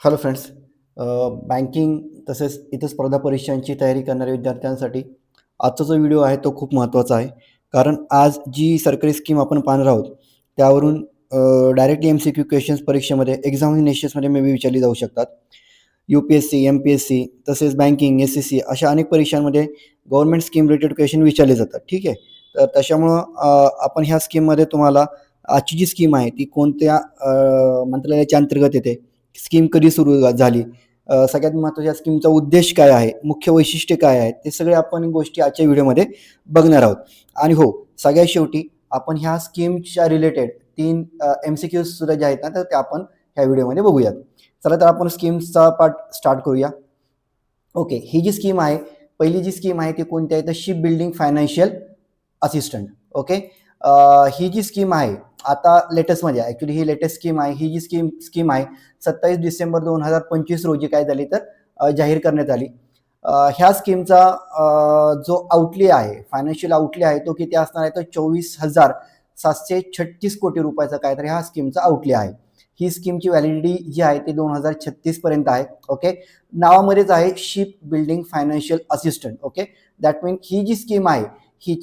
Hello friends. Banking तसेच इतर स्पर्धा परीक्षांची तयारी करणाऱ्या विद्यार्थ्यांसाठी आजचा जो व्हिडिओ आहे तो खूप महत्त्वाचा आहे. कारण आज जी सरकारी स्कीम आपण पाहणार आहोत त्यावरून डायरेक्टली MCQ क्वेश्चन्स परीक्षेमध्ये एक्झामिनेशन्समध्ये मे बी विचारली जाऊ शकतात. UPSC, MPSC तसेच बँकिंग, SSC अशा अनेक परीक्षांमध्ये गव्हर्नमेंट स्कीम रिलेटेड क्वेश्चन विचारले जातात. ठीक आहे. तर त्याच्यामुळं आपण ह्या स्कीममध्ये तुम्हाला आजची जी स्कीम आहे ती कोणत्या मंत्रालयाच्या अंतर्गत येते, स्कीम कधी सुरू झाली, सगळ्यात महत्त्वाच्या स्कीमचा उद्देश काय आहे, मुख्य वैशिष्ट्ये काय आहेत, ते सगळे आपण गोष्टी आजच्या व्हिडिओमध्ये बघणार आहोत. आणि हो, सगळ्यात शेवटी आपण ह्या स्कीमच्या रिलेटेड 3 MCQs सुद्धा जे आहेत ना, तर ते आपण ह्या व्हिडिओमध्ये बघूयात. चला तर आपण स्कीम्सचा पार्ट स्टार्ट करूया. ओके, ही जी स्कीम आहे, पहिली जी स्कीम आहे ती कोणती आहे तर ship building financial assistant. Okay, ही जी स्कीम आहे आता लेटेस्टमध्ये ॲक्च्युली ही लेटेस्ट स्कीम आहे. ही जी स्कीम आहे 27 डिसेंबर 2025 रोजी काय झाली तर जाहीर करण्यात आली. ह्या स्कीमचा जो आउटले आहे, फायनान्शियल आउटले आहे तो किती असणार आहे तर 24,736 कोटी रुपयाचा काय तर ह्या स्कीमचा आउटले आहे. ही स्कीमची व्हॅलिडिटी जी आहे ती 2036 पर्यंत आहे. ओके, नावामध्येच आहे ship building financial assistant. Okay, that mean ही जी स्कीम आहे ही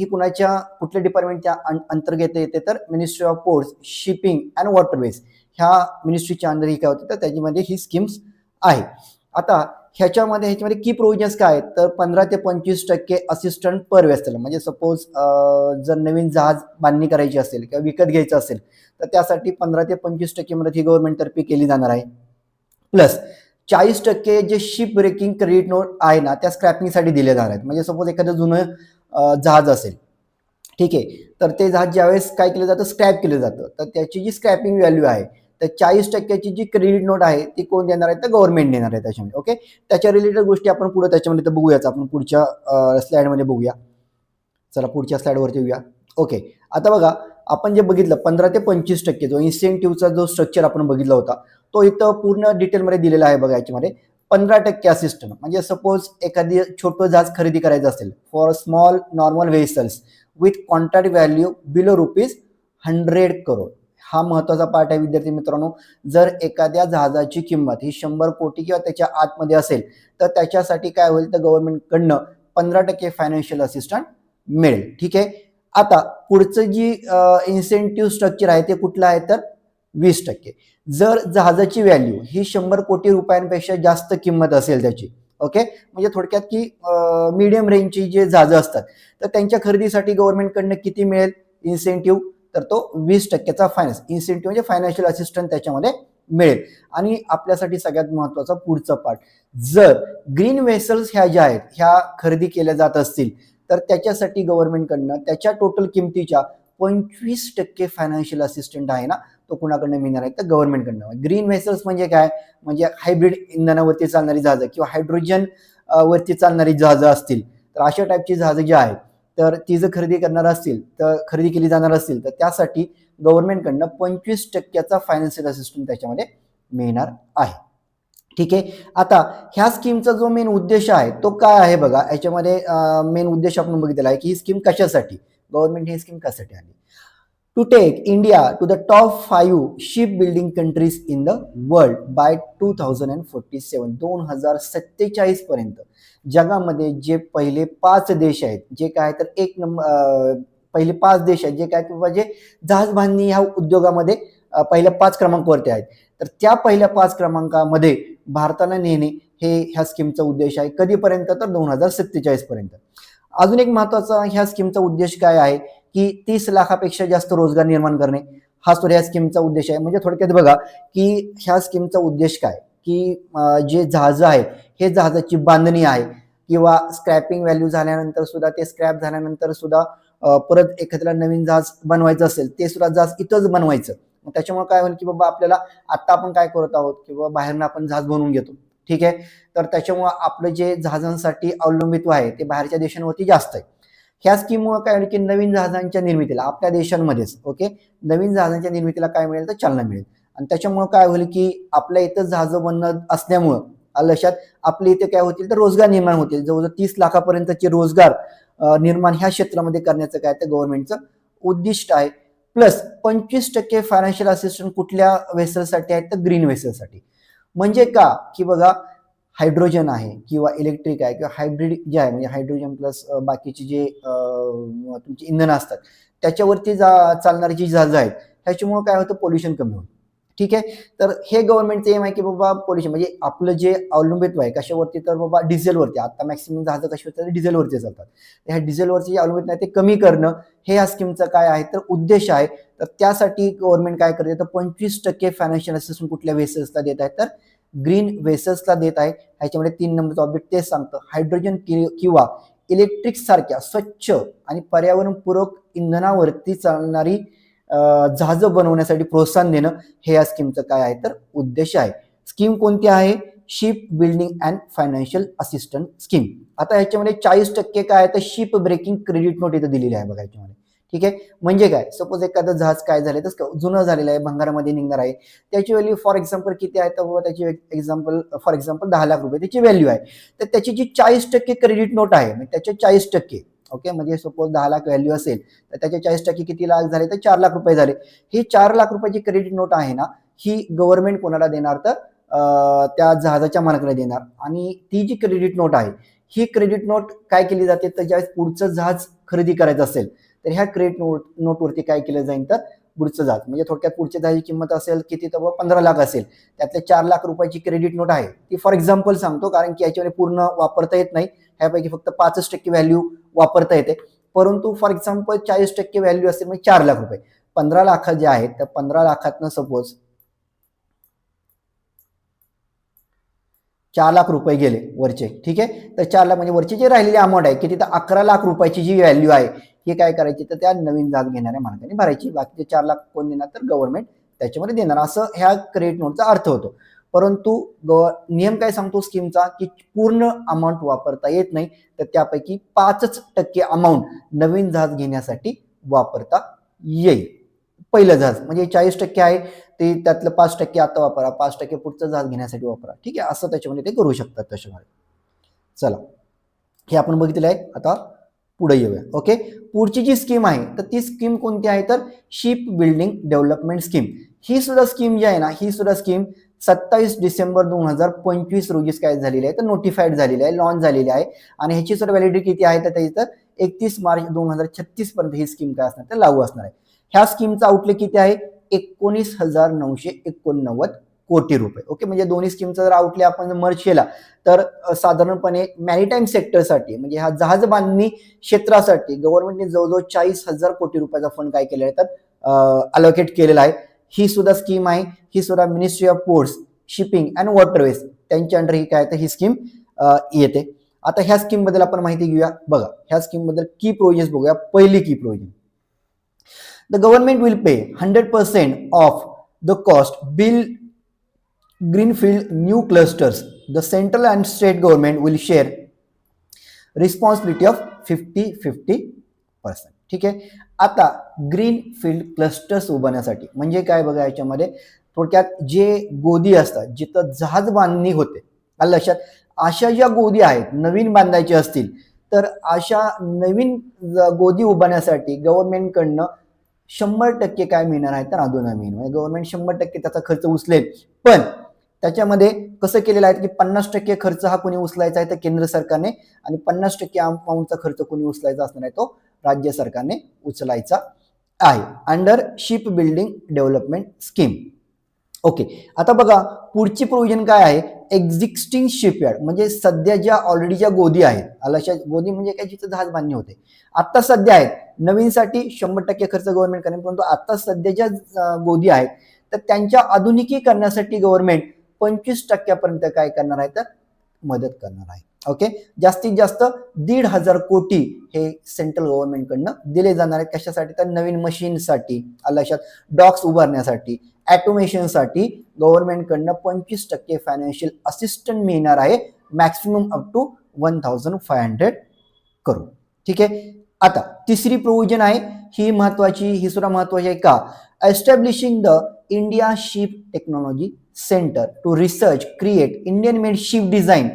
कुठल्या डिपार्टमेंटच्या अंतर्गत येते तर ministry of ports, shipping and waterways ह्या मिनिस्ट्रीच्या अंडर ही काय होते तर त्याच्यामध्ये ही स्कीम्स आहे. आता ह्याच्यामध्ये की प्रोव्हिजन्स काय आहेत तर 15 ते 25% असिस्टंट पर वेसल. म्हणजे सपोज जर नवीन जहाज बांधणी करायची असेल किंवा विकत घ्यायचं असेल तर त्यासाठी 15 ते 25% मदत ही गव्हर्नमेंटतर्फे केली जाणार आहे. प्लस 40% जे शिप ब्रेकिंग क्रेडिट नोट आहे ना त्या स्क्रॅपिंगसाठी दिले जाणार आहेत. म्हणजे सपोज एखादं जुनं जहाज असेल, ठीक आहे, तर ते जहाज ज्यावेळेस काय केलं जातं स्क्रॅप केलं जातं तर त्याची जी स्क्रॅपिंग व्हॅल्यू आहे तर 40%ची जी क्रेडिट नोट आहे ती कोण देणार आहे तर गव्हर्नमेंट देणार आहे त्याच्यामध्ये. ओके, त्याच्या रिलेटेड गोष्टी आपण पुढे त्याच्यामध्ये तर बघूयाच, आपण पुढच्या स्लाइडमध्ये बघूया. चला पुढच्या स्लाइडवरती येऊया. ओके, आता बघा आपण जे बघितलं 15 ते 25% जो इन्सेंटिव्हचा जो स्ट्रक्चर आपण बघितला होता तो इथं पूर्ण डिटेलमध्ये दिलेला आहे. बघा याच्यामध्ये 15% असिस्टंट म्हणजे सपोज एखादी छोटं जहाज खरेदी करायचं असेल for small normal vessels with contract value below ₹100 crore. हा महत्वाचा पार्ट आहे विद्यार्थी मित्रांनो. जर एखाद्या जहाजाची किंमत ही 100 कोटी किंवा त्याच्या आतमध्ये असेल तर त्याच्यासाठी काय होईल तर गव्हर्नमेंटकडनं 15% फायनान्शियल असिस्टंट मिळेल. ठीक आहे. आता पुढचं जी इन्सेंटिव्ह स्ट्रक्चर आहे ते कुठलं आहे तर 20%. जर जहाजाची व्हॅल्यू ही 100 कोटी रुपयांपेक्षा जास्त किंमत असेल त्याची, ओके, म्हणजे थोडक्यात की मीडियम रेंजची जे जहाजं असतात तर त्यांच्या खरेदीसाठी गव्हर्नमेंटकडनं किती मिळेल इन्सेंटिव्ह तर तो 20%चा फायनान्स इन्सेंटिव्ह म्हणजे फायनान्शियल असिस्टंट त्याच्यामध्ये मिळेल. आणि आपल्यासाठी सगळ्यात महत्वाचा पुढचा पार्ट, जर ग्रीन वेसल्स ह्या ज्या आहेत ह्या खरेदी केल्या जात असतील तर त्याच्यासाठी गव्हर्नमेंटकडनं त्याच्या टोटल किमतीच्या 25% फायनान्शियल असिस्टंट आहे ना तो कुणाकडनं मिळणार आहे तर गव्हर्नमेंटकडनं. ग्रीन व्हेसल्स म्हणजे काय, म्हणजे हायब्रिड इंधनावरती चालणारी जहाजं किंवा हायड्रोजन वरती चालणारी जहाजं असतील तर अशा टाईपची जहाजं जी आहेत तर ती जर खरेदी करणार असतील तर खरेदी केली जाणार असतील तर त्यासाठी गव्हर्नमेंटकडनं 25%चा फायनान्शियल असिस्टंट त्याच्यामध्ये मिळणार आहे. ठीक आहे. आता ह्या स्कीमचा जो मेन उद्देश आहे तो काय आहे बघा, याच्यामध्ये मेन उद्देश आपण बघितलेला आहे की ही स्कीम कशासाठी, गव्हर्नमेंट ही स्कीम कशासाठी आली, to take India to the top 5 ship building countries in the world by 2047. 2047 पर्यंत जगामध्ये जे पहिले 5 देश आहेत जे काय तर पहिले 5 देश आहेत जे काय म्हणजे जहाज बांधणी ह्या उद्योगामध्ये पहिल्या 5 क्रमांकावरती आहेत तर त्या पहिल्या 5 क्रमांकामध्ये भारताला नेणे हे ह्या स्कीमचा उद्देश आहे. कधीपर्यंत तर 2047 पर्यंत. अजून एक महत्वाचा ह्या स्कीमचा उद्देश काय आहे की 30 लाखापेक्षा जास्त रोजगार निर्माण करणे हा सुद्धा ह्या स्कीमचा उद्देश आहे. म्हणजे थोडक्यात बघा की ह्या स्कीमचा उद्देश काय की जे जहाज आहे हे जहाजाची बांधणी आहे किंवा स्क्रॅपिंग व्हॅल्यू झाल्यानंतर सुद्धा ते स्क्रॅप झाल्यानंतर सुद्धा परत एखाद्याला नवीन जहाज बनवायचं असेल ते सुद्धा जहाज इथंच बनवायचं. त्याच्यामुळे काय होईल की बाबा आपल्याला आता आपण काय करत आहोत किंवा बाहेरनं आपण जहाज बनवून घेतो, ठीक आहे, तर त्याच्यामुळे आपलं जे जहाजांसाठी अवलंबित्व आहे ते बाहेरच्या देशांवरती जास्त आहे. ह्या स्कीममुळे काय होईल की नवीन जहाजांच्या निर्मितीला आपल्या देशांमध्येच ओके नवीन जहाजांच्या निर्मितीला काय मिळेल तर चालना मिळेल. आणि त्याच्यामुळे काय होईल की आपल्या इथं जहाजं बनणं असल्यामुळं लक्षात आपल्या इथे काय होतील तर रोजगार निर्माण होतील. जवळजवळ 30 लाखापर्यंतचे रोजगार निर्माण ह्या क्षेत्रामध्ये करण्याचं काय तर गव्हर्नमेंटचं उद्दिष्ट आहे. प्लस 25% फायनान्शियल असिस्टंट कुठल्या वेसलसाठी आहेत तर ग्रीन वेसलसाठी. म्हणजे का की बघा हायड्रोजन आहे किंवा इलेक्ट्रिक आहे किंवा हायब्रिड जे आहे म्हणजे हायड्रोजन प्लस बाकीचे जे तुमचे इंधन असतात त्याच्यावरती चालणारी जी जहाजं आहेत ह्याच्यामुळे काय होतं पोल्युशन कमी होतं. ठीक आहे, तर हे गव्हर्नमेंटचं एम आहे की बाबा पोल्युशन म्हणजे आपलं जे अवलंबित्व आहे कशावरती तर बाबा डिझेलवरती. आता मॅक्सिमम जहाजं कशी होतात डिझेलवरती चालतात. ह्या डिझेलवरची जे अवलंबित्व आहे ते कमी करणं हे या स्कीमचं काय आहे तर उद्देश आहे. तर त्यासाठी गव्हर्नमेंट काय करते तर 25% फायनान्शियल असिस्टन्स कुठल्या वेसल्सला देत आहेत तर ग्रीन वेसल्सला देत आहे. ह्याच्यामध्ये 3 नंबरचा ऑब्जेक्ट तेच सांगतं हायड्रोजन किंवा इलेक्ट्रिक सारख्या स्वच्छ आणि पर्यावरणपूरक इंधनावरती चालणारी जहाजं बनवण्यासाठी प्रोत्साहन देणं हे या स्कीमचं काय आहे तर उद्देश आहे. स्कीम कोणती आहे ship building and financial assistant scheme. आता ह्याच्यामध्ये 40% काय आहे तर शिप ब्रेकिंग क्रेडिट नोट इथं दिलेली आहे बघा ह्याच्यामध्ये. ठीक आहे, म्हणजे काय सपोज एखादं जहाज काय झालं तर जुनं झालेलं आहे भंगारामध्ये निघणार आहे त्याची व्हॅल्यू फॉर एक्झाम्पल किती आहे तर त्याची एक्झाम्पल फॉर एक्झाम्पल 10 लाख रुपये त्याची व्हॅल्यू आहे. तर त्याची जी 40% क्रेडिट नोट आहे त्याचे 40% ओके म्हणजे सपोज 10 लाख व्हॅल्यू असेल तर त्याचे 40% किती लाख झाले तर 4 लाख रुपये झाले. ही 4 लाख रुपयाची क्रेडिट नोट आहे ना ही गव्हर्नमेंट कोणाला देणार तर त्या जहाजाच्या मालकाला देणार. आणि ती जी क्रेडिट नोट आहे ही क्रेडिट नोट काय केली जाते तर ज्यावेळेस पुढचं जहाज खरेदी करायचं असेल तर ह्या क्रेडिट नोटवरती काय केलं जाईल तर पुढचं जहाज म्हणजे थोडक्यात पुढच्या जहाजाची किंमत असेल किती तर 15 लाख असेल त्यातले 4 लाख रुपयाची क्रेडिट नोट आहे ती फॉर एक्झाम्पल सांगतो कारण की याच्यामध्ये पूर्ण वापरता येत नाही. ह्यापैकी फक्त 5% व्हॅल्यू वापरता येते. परंतु फॉर एक्झाम्पल 40% व्हॅल्यू असेल म्हणजे 4 लाख रुपये 15 लाख जे आहेत तर 15 लाखातनं सपोज 4 लाख रुपये गेले वरचे. ठीक आहे, तर 4 लाख म्हणजे वरची जी राहिलेली अमाऊंट आहे की तिथं 11 लाख रुपयाची जी व्हॅल्यू आहे ही काय करायची तर त्या नवीन जहाज घेणाऱ्या मालकाने भरायची. बाकीचे 4 लाख कोण देणार तर गव्हर्नमेंट त्याच्यामध्ये देणार असं ह्या क्रेडिट नोटचा अर्थ होतो. परंतु नियम काय सांगतो स्कीमचा की पूर्ण अमाऊंट वापरता येत नाही तर त्यापैकी 5% अमाऊंट नवीन जहाज घेण्यासाठी वापरता येईल. पहिलं जहाज म्हणजे 40% आहे ते त्यातलं 5% आता वापरा 5% पुढचं जहाज घेण्यासाठी वापरा. ठीक आहे, असं त्याच्यामध्ये ते करू शकतात त्याच्यामध्ये. चला हे आपण बघितलं आहे. आता पुढे येऊया. ओके, पुढची जी स्कीम आहे तर ती स्कीम कोणती आहे तर शिप बिल्डिंग डेव्हलपमेंट स्कीम. ही सुद्धा स्कीम जी आहे ना ही सुद्धा स्कीम 27 डिसेंबर 2025 रोजीच काय झालेली आहे तर नोटिफाईड झालेली आहे लॉन्च झालेली आहे. आणि ह्याची सुद्धा व्हॅलिडिटी किती आहे तर त्याची तर 31 मार्च 2036 पर्यंत ही स्कीम काय असणार तर लागू असणार आहे. ह्या स्कीमचा आउटले किती आहे 19,989 कोटी रुपये. ओके, म्हणजे दोन्ही स्कीमचा जर आउटले आपण मर्ज केला तर साधारणपणे मॅरिटाईम सेक्टरसाठी म्हणजे हा जहाज बांधणी क्षेत्रासाठी गव्हर्नमेंटने जवळजवळ 40,000 कोटी रुपयाचा फंड काय केलेला आहे तर अलोकेट केलेला आहे. ही सुद्धा स्कीम आहे. ही सुद्धा ministry of ports shipping and waterways त्यांच्या अंडर ही काय तर ही स्कीम येते. आता ह्या स्कीम बद्दल आपण माहिती घेऊया. बघा ह्या स्कीम बद्दल की प्रोव्हिजन बघूया. पहिली की provision the government will pay 100% of the cost build greenfield new clusters. The central and state government will share responsibility of 50-50%. ठीक आहे, आता ग्रीन फील्ड क्लस्टर्स उभारण्यासाठी म्हणजे काय बघा याच्यामध्ये थोडक्यात जे गोदी असतात जिथं जहाज बांधणी होते लक्षात अशा ज्या गोदी आहेत नवीन बांधायचे असतील तर अशा नवीन गोदी उभारण्यासाठी गव्हर्नमेंटकडनं 100% काय मिळणार आहे तर अनुदान म्हणजे गव्हर्नमेंट 100% त्याचा खर्च उचलेल. पण त्याच्यामध्ये कसं केलेलं आहे की 50% खर्च हा कोणी उचलायचा आहे तर केंद्र सरकारने आणि 50% अमाऊंटचा खर्च कोणी उचलायचा असणार आहे तो राज्य सरकारने उचलायचा आहे under ship building development scheme. Okay, आता बघा पुढची प्रोव्हिजन काय आहे एक्झिस्टिंग शिपयार्ड म्हणजे सध्या ज्या ऑलरेडी ज्या गोदी आहेत अलाशा गोदी म्हणजे काय जिथं जहाज बांधणी होते आता सध्या आहेत नवीनसाठी 100% खर्च गव्हर्नमेंट करेल. परंतु आता सध्या ज्या गोदी आहेत तर त्यांच्या आधुनिकीकरणासाठी गव्हर्नमेंट 25% काय करणार आहे तर मदत करणार आहे. ओके, जास्तीत जास्त 1,500 कोटी हे सेंट्रल गव्हर्नमेंटकडनं दिले जाणार आहेत. कशासाठी तर नवीन मशीनसाठी लक्षात डॉक्स उभारण्यासाठी ऑटोमेशनसाठी गव्हर्नमेंटकडनं 25% फायनान्शियल असिस्टंट मिळणार आहे मॅक्सिमम अप टू 1,500 करोड. ठीक आहे, आता तिसरी प्रोव्हिजन आहे ही महत्वाची ही सुद्धा महत्वाची आहे का establishing the India ship technology centre to research create Indian made ship design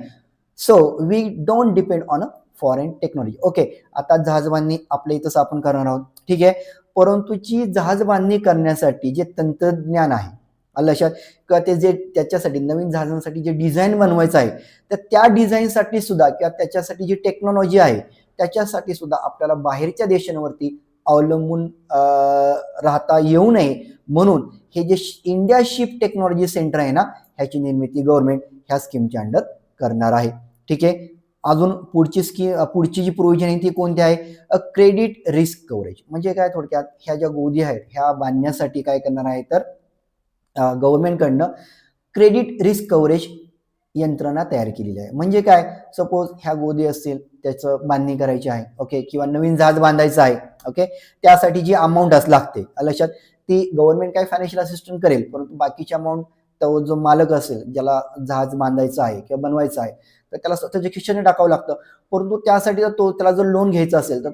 so we don't depend on a foreign technology. Okay, आता जहाज बांधणी आपल्या इथंच आपण करणार आहोत. ठीक आहे, परंतु जी जहाज बांधणी करण्यासाठी जे तंत्रज्ञान आहे आलं लक्षात किंवा ते जे त्याच्यासाठी नवीन जहाजांसाठी जे डिझाईन बनवायचं आहे तर त्या डिझाईनसाठी सुद्धा किंवा त्याच्यासाठी जी टेक्नॉलॉजी आहे त्याच्यासाठी सुद्धा आपल्याला बाहेरच्या देशांवरती अवलंबून राहता येऊ नये म्हणून हे जे इंडिया शिप टेक्नॉलॉजी सेंटर आहे ना ह्याची निर्मिती गव्हर्नमेंट ह्या स्कीमच्या अंडर करणार आहे. ठीक आहे. अजून पुढची जी प्रोव्हिजन आहे ती कोणती आहे? Credit risk coverage. म्हणजे काय थोडक्यात ह्या ज्या गोदी आहेत ह्या बांधण्यासाठी काय करणार आहे तर गव्हर्नमेंटकडनं क्रेडिट रिस्क कव्हरेज यंत्रणा तयार केलेली आहे. म्हणजे काय सपोज ह्या गोदी असतील त्याचं बांधणी करायची आहे ओके किंवा नवीन जहाज बांधायचं आहे ओके त्यासाठी जी अमाऊंट लागते लक्षात ती गव्हर्नमेंट काय फायनान्शियल असिस्टंट करेल परंतु बाकीची अमाऊंट तो जो मालक असेल ज्याला जहाज बांधायचं आहे किंवा बनवायचं आहे तर त्याला स्वतःच्या खिशाने टाकावं लागतं परंतु त्यासाठी तो त्याला जर लोन घ्यायचा असेल तर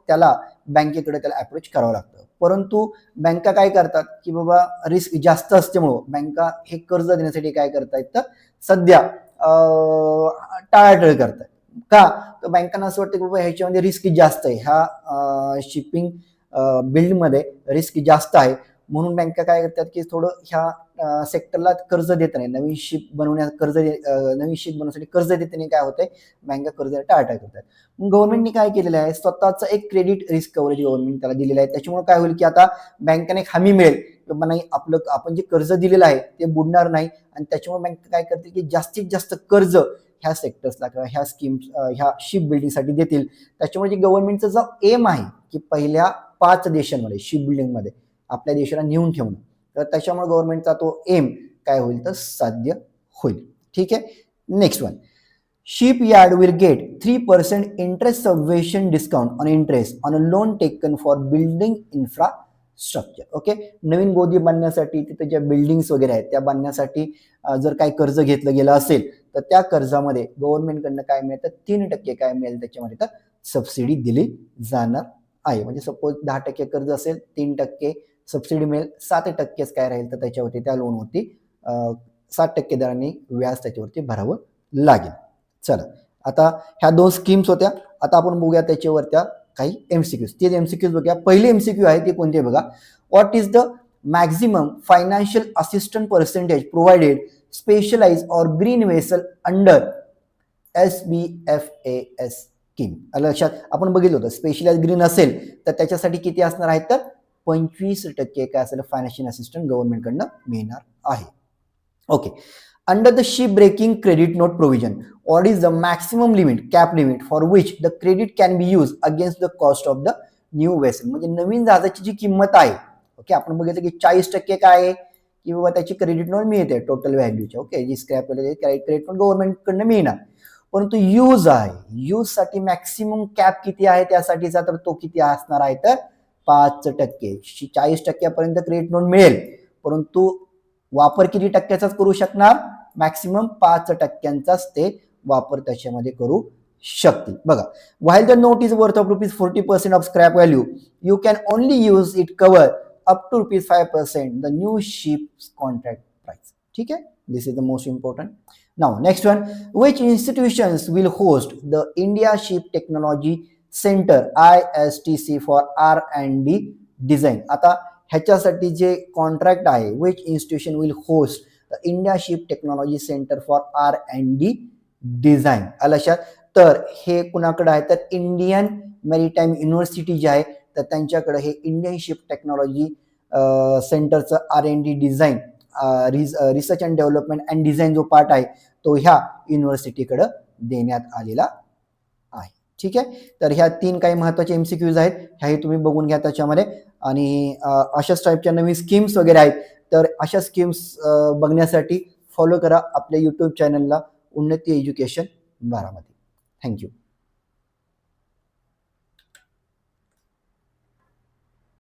त्याला बँकेकडे त्याला अप्रोच करावं लागतं. परंतु बँका काय करतात की बाबा रिस्क जास्त असल्यामुळं बँका हे कर्ज देण्यासाठी काय करतायत तर सध्या टाळाटाळ करतात. का तर बँकांना असं वाटतं की बाबा ह्याच्यामध्ये रिस्क जास्त आहे ह्या शिपिंग बिल्डमध्ये रिस्क जास्त आहे म्हणून बँका काय करतात की थोडं ह्या सेक्टरला कर्ज देत नाही नवीन शिप बनवण्यासाठी कर्ज देताना काय होतंय बँका कर्ज टाळाटाळ करतात. मग गव्हर्नमेंटने काय केलेलं आहे स्वतःचं एक क्रेडिट रिस्क कव्हरेज गव्हर्नमेंट त्याला दिलेलं आहे. त्याच्यामुळे काय होईल की आता बँकेने एक हमी मिळेल की नाही आपण जे कर्ज दिलेलं आहे ते बुडणार नाही आणि त्याच्यामुळे बँक काय करते की जास्तीत जास्त कर्ज ह्या सेक्टर्सला किंवा ह्या स्कीम्स ह्या शिप बिल्डिंगसाठी देतील. त्याच्यामुळे जे गव्हर्नमेंटचं जो एम आहे की पहिल्या 5 देशांमध्ये शिप बिल्डिंगमध्ये आपल्या देशाला नेऊन ठेवणं तर त्याच्यामुळे गव्हर्नमेंटचा तो एम काय होईल तर साध्य होईल. ठीक आहे. Next one shipyard will get 3% interest subvention discount on interest on a loan taken for building infrastructure. Okay नवीन गोदी बांधण्यासाठी तिथे ज्या बिल्डिंग्स वगैरे आहेत त्या बांधण्यासाठी जर काही कर्ज घेतलं गेलं असेल तर त्या कर्जामध्ये गव्हर्नमेंटकडनं काय मिळतं 3% काय मिळेल त्याच्यामध्ये तर सबसिडी दिली जाणार आहे. म्हणजे सपोज 10% कर्ज असेल 3% सबसिडी मिळेल 7% काय राहील तर त्याच्यावरती त्या लोनवरती 7% दराने व्याज त्याच्यावरती भरावं लागेल. चला आता ह्या 2 स्कीम्स होत्या. आता आपण बघूया त्याच्यावरच्या काही एमसीक्यूज. ते एमसीक्यूज बघूया. पहिली एमसीक्यू आहे ते कोणते बघा. What is the maximum financial assistant percentage provided specialise or green vessel under SBFAS scheme. लक्षात आपण बघितलं होतं स्पेशलाइज ग्रीन असेल तर त्याच्यासाठी किती असणार आहे तर 25% काय असेल फायनान्शियल असिस्टंट गव्हर्नमेंटकडनं मिळणार आहे. Okay. Under the shipbreaking credit note provision, what is the maximum limit, cap limit for which the credit can be used against the cost of the new vessel? म्हणजे नवीन जहाजाची जी किंमत आहे ओके आपण बघितलं की 40% काय आहे की बाबा त्याची क्रेडिट नोट मिळते टोटल व्हॅल्यूच्या ओके जी स्क्रॅप क्रेडिट नोट गव्हर्नमेंटकडनं मिळणार परंतु यूज आहे यूज साठी मॅक्सिमम कॅप किती आहे त्यासाठीचा तर तो किती असणार आहे तर 5%. 40% पर्यंत क्रेडिट नोट मिळेल परंतु वापर किती टक्क्याचाच करू शकणार मॅक्सिमम 5%च ते वापर त्याच्यामध्ये करू शकतील. बघा while the note is worth of ₹40% of scrap value you can only use it cover up to ₹5% the new ship's contract price. ठीक आहे. This is the most important. Now next one, which institutions will host the India Ship Technology Center ISTC for R&D design? आता ह्याच्यासाठी जे contract आहे which institution will host the India ship technology centre for R&D design. लक्षात तर हे कुणाकडे आहे तर इंडियन मॅरिटाईम युनिव्हर्सिटी जी आहे तर त्यांच्याकडे हे इंडियन शिप टेक्नॉलॉजी सेंटरचं R&D design research and development and design जो पार्ट आहे तो ह्या युनिव्हर्सिटीकडे देण्यात आलेला आहे. ठीक आहे. तर ह्या 3 काही महत्वाचे एमसीक्यूज आहेत ह्याही तुम्ही बघून घ्या त्याच्यामध्ये आणि अशाच टाईपच्या नवीन स्कीम्स वगैरे आहेत तर अशा स्कीम्स बघण्यासाठी फॉलो करा आपल्या यूट्यूब चॅनलला उन्नती एज्युकेशन बारामती. थँक्यू.